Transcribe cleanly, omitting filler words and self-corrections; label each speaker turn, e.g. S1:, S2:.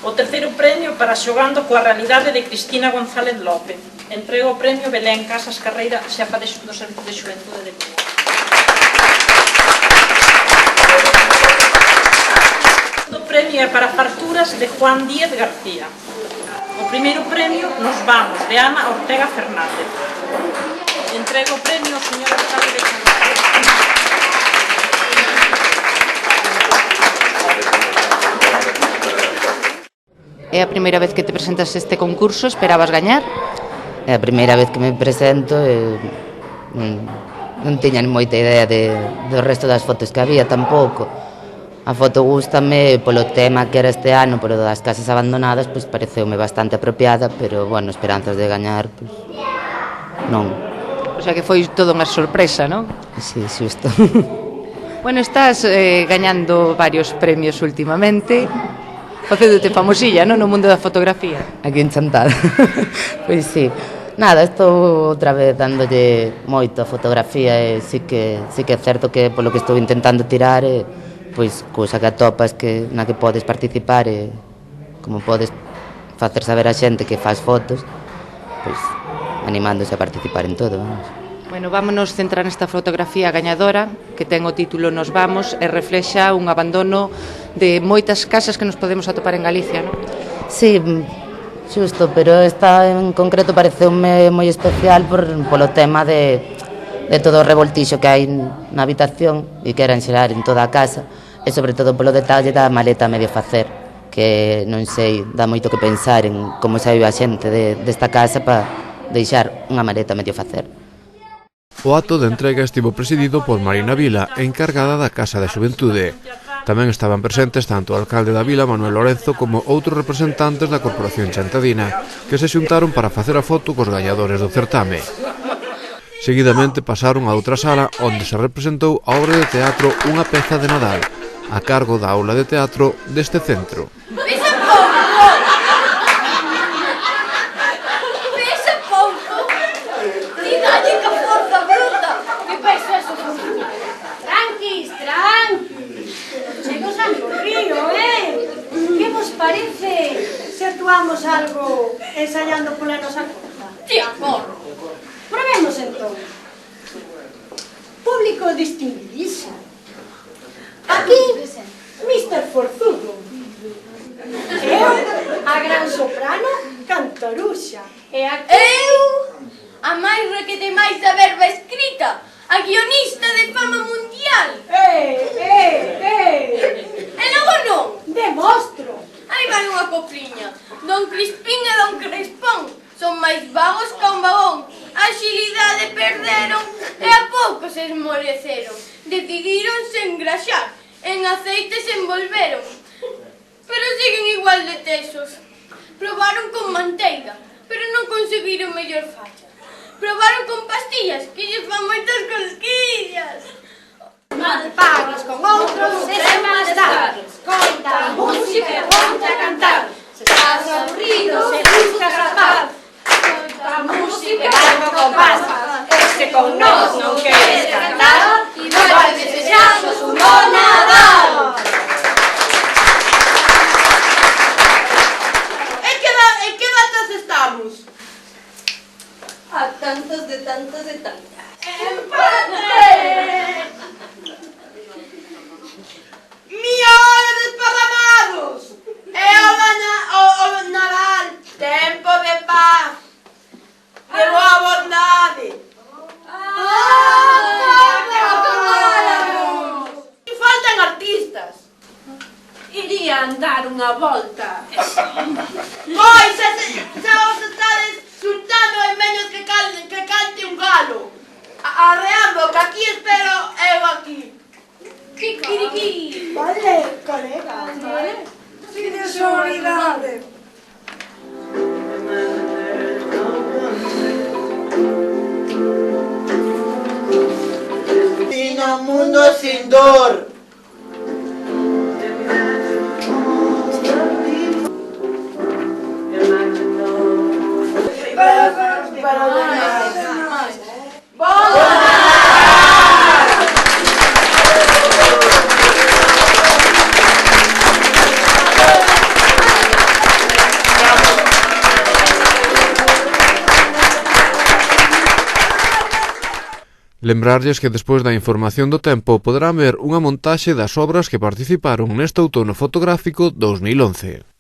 S1: O terceiro premio para Xogando coa realidade de Cristina González López. Entrega o premio Belén Casas Carreira, xefa do Servizo de Xuventude de Vigo. O premio é para Farturas de Juan Díez García. O primeiro premio Nos Vamos, de Ana Ortega Fernández. Entrega o premio ao señor alcalde de Chantada.
S2: É a primeira vez que te presentas este concurso, esperabas gañar?
S3: É a primeira vez que me presento e non tiña moita idea do resto das fotos que había tampouco. A foto gústame polo tema que era este ano, polo das casas abandonadas, pois pareceume bastante apropiada, pero, bueno, esperanzas de gañar, pois, non.
S2: O sea que foi toda unha sorpresa, non?
S3: Sí, xusto.
S2: Bueno, estás gañando varios premios últimamente, facéndote famosilla, non, no mundo da fotografía.
S3: Aquí en Chantada. Pois sí. Nada, estou outra vez dándolle moito a fotografía e sí que é certo que polo que estou intentando tirar pois cousa que atopas na que podes participar e como podes facer saber a xente que faz fotos, pois animándose a participar en todo, vamos.
S2: Bueno, vámonos centrar nesta fotografía gañadora que ten o título Nos Vamos e reflexa un abandono de moitas casas que nos podemos atopar en Galicia, non?
S3: Sí, xusto, pero esta en concreto pareceume moi especial polo tema de todo o revoltixo que hai na habitación e que era en xeral en toda a casa e sobre todo polo detalle da maleta a medio facer, que non sei, dá moito que pensar en como saiu a xente desta casa para deixar unha maleta a medio facer.
S4: O acto de entrega estivo presidido por Marina Vila, encargada da Casa da Xuventude. Tamén estaban presentes tanto o alcalde da vila, Manuel Lorenzo, como outros representantes da Corporación Chantadina, que se xuntaron para facer a foto cos gañadores do certame. Seguidamente pasaron a outra sala onde se representou a obra de teatro Unha peza de Nadal, a cargo da aula de teatro deste centro.
S5: Parece se actuamos algo ensayando pola nosa conta?
S6: De acordo.
S5: Probemos entón. Público distinguidísimo. Aquí, Mr. Forzudo. Eu, a gran soprano, Cantoruxa. E aquí...
S6: Eu, a máis requete máis da verba escrita, a guionista de fama mundial. E logo non.
S5: Demostro.
S6: Aí vai unha copliña. Don Crispín e Don Crespón son máis vagos que un vagón. A axilidade perderon e a pouco se esmoreceron. Decidíronse engraxar, en aceite se envolveron, pero siguen igual de tesos. Probaron con manteiga, pero non conseguiron mellor falla. Probaron con pastillas, que lles fan moitas cosquillas.
S5: Non te pagues con outros e sen máis dar. Coita a música e ponte a cantar. Se estás aburrido, se buscas a paz. Coita a música e vai co compás. E se con nós non queres cantar, igual desexamos un bo Nadal.
S6: En que datas estamos?
S5: A tantos de tantos de tantas.
S6: ¡Empate! ¡Millóns de esparramados! É o Nadal, tempo de paz, de boa bondade. Que faltan artistas.
S5: Irían dar unha volta.
S6: Pois, xa os estades xuntando en menos que cante un galo. Arreando, que aquí espero eu aquí. Kikiriki.
S5: Vale, colega, vale. Si de sonoridade.
S7: Sin un mundo sin dor.
S4: Lembrarlles que despois da información do tempo poderán ver unha montaxe das obras que participaron neste outono fotográfico 2011.